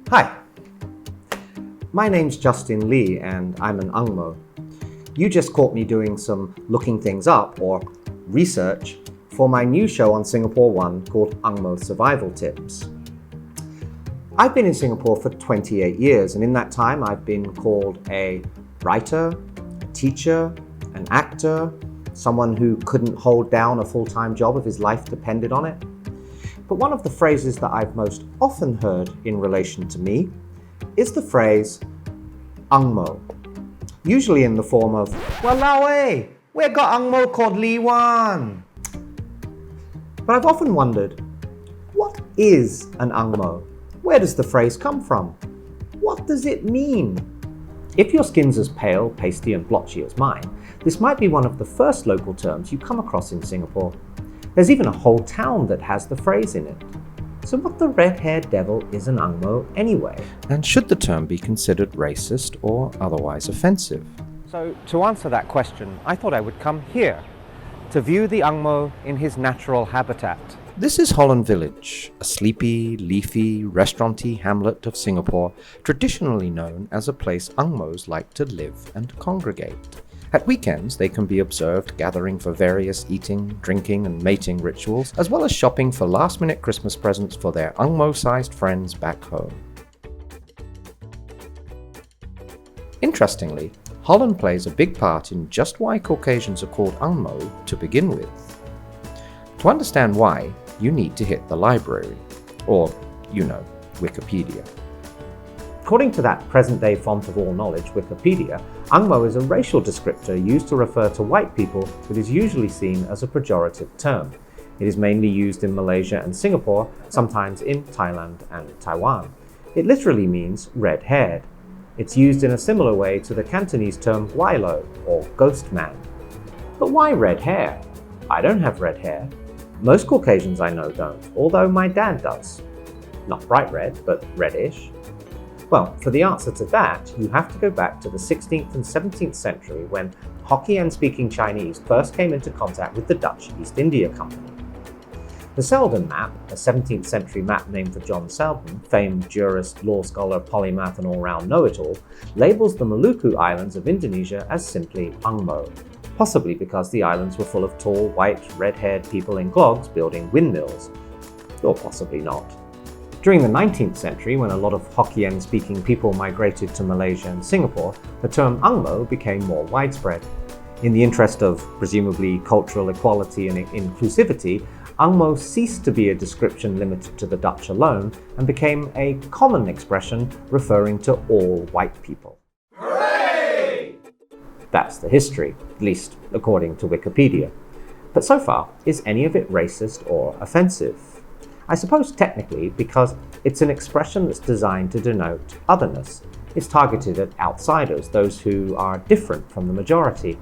Hi, my name's Justin Lee and I'm an Ang Moh. You just caught me doing some looking things up or research for my new show on Singapore One called Ang Moh Survival Tips. I've been in Singapore for 28 years and in that time I've been called a writer, a teacher, an actor, someone who couldn't hold down a full-time job if his life depended on it. But one of the phrases that I've most often heard in relation to me is the phrase Ang Moh, usually in the form of, "Walao eh, we got Ang Moh called Lee Wan." But I've often wondered, what is an Ang Moh? Where does the phrase come from? What does it mean? If your skin's as pale, pasty and blotchy as mine, this might be one of the first local terms you come across in Singapore. There's even a whole town that has the phrase in it. So what the red-haired devil is an Ang Moh anyway? And should the term be considered racist or otherwise offensive? So to answer that question, I thought I would come here to view the Ang Moh in his natural habitat. This is Holland Village, a sleepy, leafy, restauranty hamlet of Singapore, traditionally known as a place Ang Mohs like to live and congregate. At weekends, they can be observed gathering for various eating, drinking and mating rituals, as well as shopping for last-minute Christmas presents for their Ang Moh-sized friends back home. Interestingly, Holland plays a big part in just why Caucasians are called Ang Moh to begin with. To understand why, you need to hit the library, or, Wikipedia. According to that present-day font of all knowledge, Wikipedia, Ang Moh is a racial descriptor used to refer to white people that is usually seen as a pejorative term. It is mainly used in Malaysia and Singapore, sometimes in Thailand and Taiwan. It literally means red-haired. It's used in a similar way to the Cantonese term Wailo, or ghost man. But why red hair? I don't have red hair. Most Caucasians I know don't, although my dad does. Not bright red, but reddish. Well, for the answer to that, you have to go back to the 16th and 17th century when Hokkien-speaking Chinese first came into contact with the Dutch East India Company. The Selden map, a 17th century map named for John Selden, famed jurist, law scholar, polymath and all-round know-it-all, labels the Maluku Islands of Indonesia as simply Ang Moh, possibly because the islands were full of tall, white, red-haired people in clogs building windmills. Or possibly not. During the 19th century, when a lot of Hokkien-speaking people migrated to Malaysia and Singapore, the term Ang Moh became more widespread. In the interest of, presumably, cultural equality and inclusivity, Ang Moh ceased to be a description limited to the Dutch alone and became a common expression referring to all white people. Hooray! That's the history, at least according to Wikipedia. But so far, is any of it racist or offensive? I suppose technically because it's an expression that's designed to denote otherness. It's targeted at outsiders, those who are different from the majority.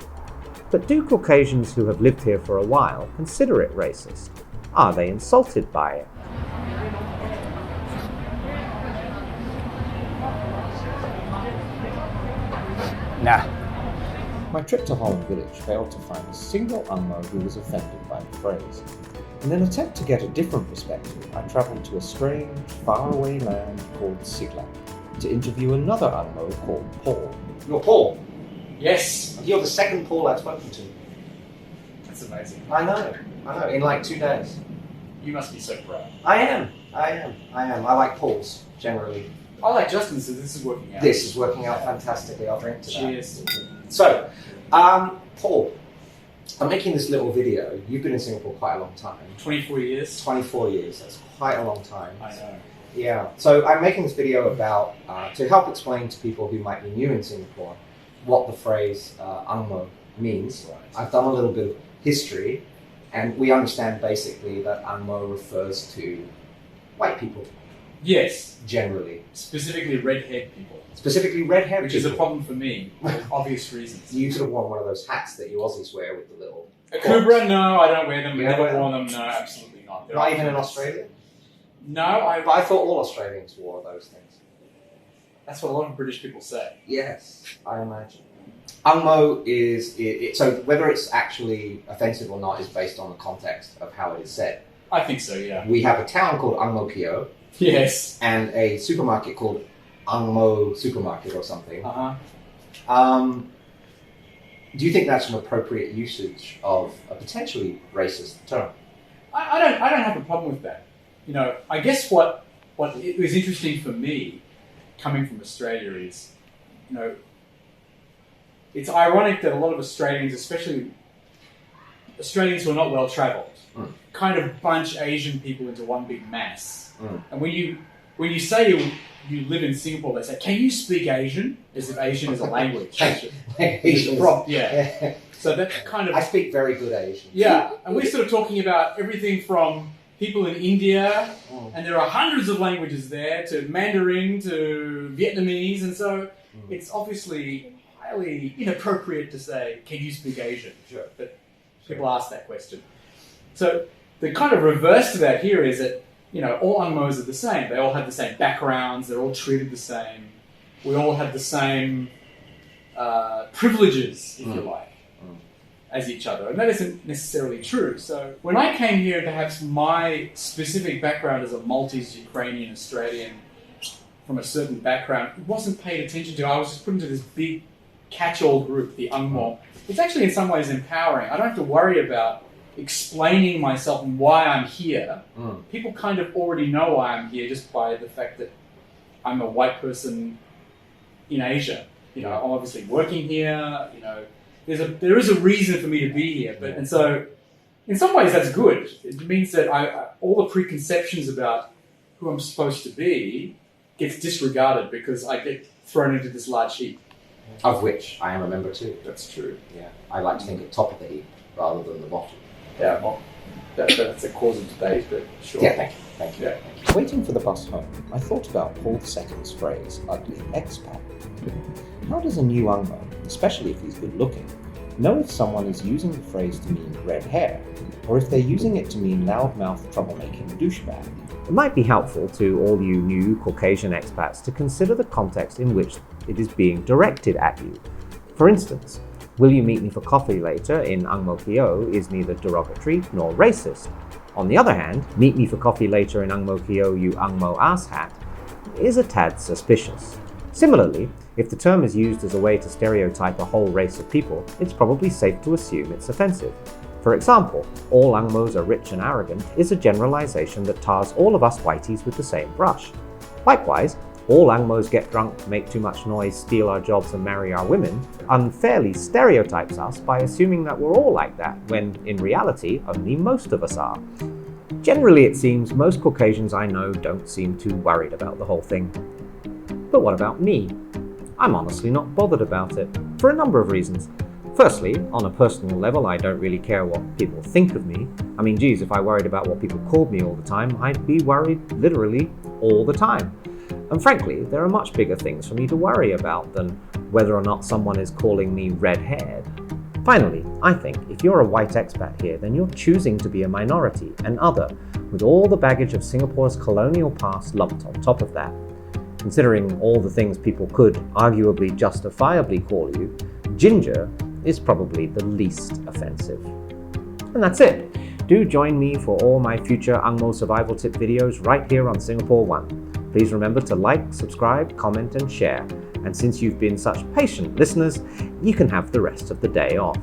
But do Caucasians who have lived here for a while consider it racist? Are they insulted by it? Nah. My trip to Holland Village failed to find a single Ang Moh who was offended by the phrase. In an attempt to get a different perspective, I travelled to a strange, faraway land called Sigla to interview another Ang Moh called Paul. You're Paul? Yes. You're the second Paul I've spoken to. That's amazing. I know, in like 2 days. You must be so proud. I am. I like Pauls, generally. I like Justin, so this is working out. This is working out fantastically. I'll drink to that. Cheers. So, Paul, I'm making this little video. You've been in Singapore quite a long time. 24 years. 24 years, that's quite a long time. I know. Yeah, so I'm making this video about, to help explain to people who might be new in Singapore, what the phrase Ang Moh means. Right. I've done a little bit of history, and we understand basically that Ang Moh refers to white people. Yes. Generally. Specifically red-haired people. Specifically red-haired Which people. is a problem for me, for obvious reasons. You sort of want one of those hats that you Aussies wear with the little... A Kubra? No, I don't wear them. You Never never worn them. No, absolutely not. They're Not even in Australia? No, But I thought all Australians wore those things. that's what a lot of British people say. Yes, I imagine. Ang Moh is... so whether it's actually offensive or not is based on the context of how it is said. I think so, yeah. We have a town called Ang Mo Kio, Yes. and a supermarket called Ang Moh supermarket or something. Uh-huh. Do you think that's an appropriate usage of a potentially racist term? I don't have a problem with that. You know, I guess what it was interesting for me coming from Australia is, you know, it's ironic that a lot of Australians, especially Australians who are not well travelled, kind of bunch Asian people into one big mass. And when you say you live in Singapore, they say, "Can you speak Asian?" As if Asian is a language. Asian. Yeah. So that kind of... I speak very good Asian. Yeah, and we're sort of talking about everything from people in India, and there are hundreds of languages there, to Mandarin, to Vietnamese, and so it's obviously highly inappropriate to say, "Can you speak Asian?" Sure. But people ask that question. So the kind of reverse to that here is that, you know, all Ang Mohs are the same. They all have the same backgrounds. They're all treated the same. We all have the same privileges, if you like, as each other. And that isn't necessarily true. So when I came here to have my specific background as a Maltese, Ukrainian, Australian, from a certain background, it wasn't paid attention to. I was just put into this big catch-all group, the Ang Moh. It's actually in some ways empowering. I don't have to worry about explaining myself and why I'm here. People kind of already know why I'm here just by the fact that I'm a white person in Asia. You know, I'm obviously working here. You know, there is a reason for me to be here. And so, in some ways, that's good. It means that all the preconceptions about who I'm supposed to be gets disregarded because I get thrown into this large heap. Of which I am a member too. That's true. Yeah, I like to think at top of the heap rather than the bottom. Yeah, well, that's a cause of debate, but sure. Yeah, thank you. Yeah. Waiting for the bus home, I thought about Paul II's phrase, ugly expat. How does a new Ang Moh, especially if he's good looking, know if someone is using the phrase to mean red hair, or if they're using it to mean loudmouth troublemaking douchebag? It might be helpful to all you new Caucasian expats to consider the context in which it is being directed at you. For instance, "Will you meet me for coffee later?" in Ang Moh Kio is neither derogatory nor racist. On the other hand, "Meet me for coffee later in Ang Moh Kio, you Ang Moh asshat," is a tad suspicious. Similarly, if the term is used as a way to stereotype a whole race of people, it's probably safe to assume it's offensive. For example, "all Ang Mohs are rich and arrogant" is a generalization that tars all of us whiteys with the same brush. Likewise, "all Ang Mohs get drunk, make too much noise, steal our jobs and marry our women" unfairly stereotypes us by assuming that we're all like that, when in reality only most of us are. Generally, it seems most Caucasians I know don't seem too worried about the whole thing. But what about me? I'm honestly not bothered about it, for a number of reasons. Firstly, on a personal level, I don't really care what people think of me. I mean, geez, if I worried about what people called me all the time, I'd be worried literally all the time. And frankly, there are much bigger things for me to worry about than whether or not someone is calling me red-haired. Finally, I think if you're a white expat here, then you're choosing to be a minority, an other, with all the baggage of Singapore's colonial past lumped on top of that. Considering all the things people could arguably justifiably call you, ginger is probably the least offensive. And that's it. Do join me for all my future Ang Moh survival tip videos right here on Singapore One. Please remember to like, subscribe, comment and share. And since you've been such patient listeners, you can have the rest of the day off.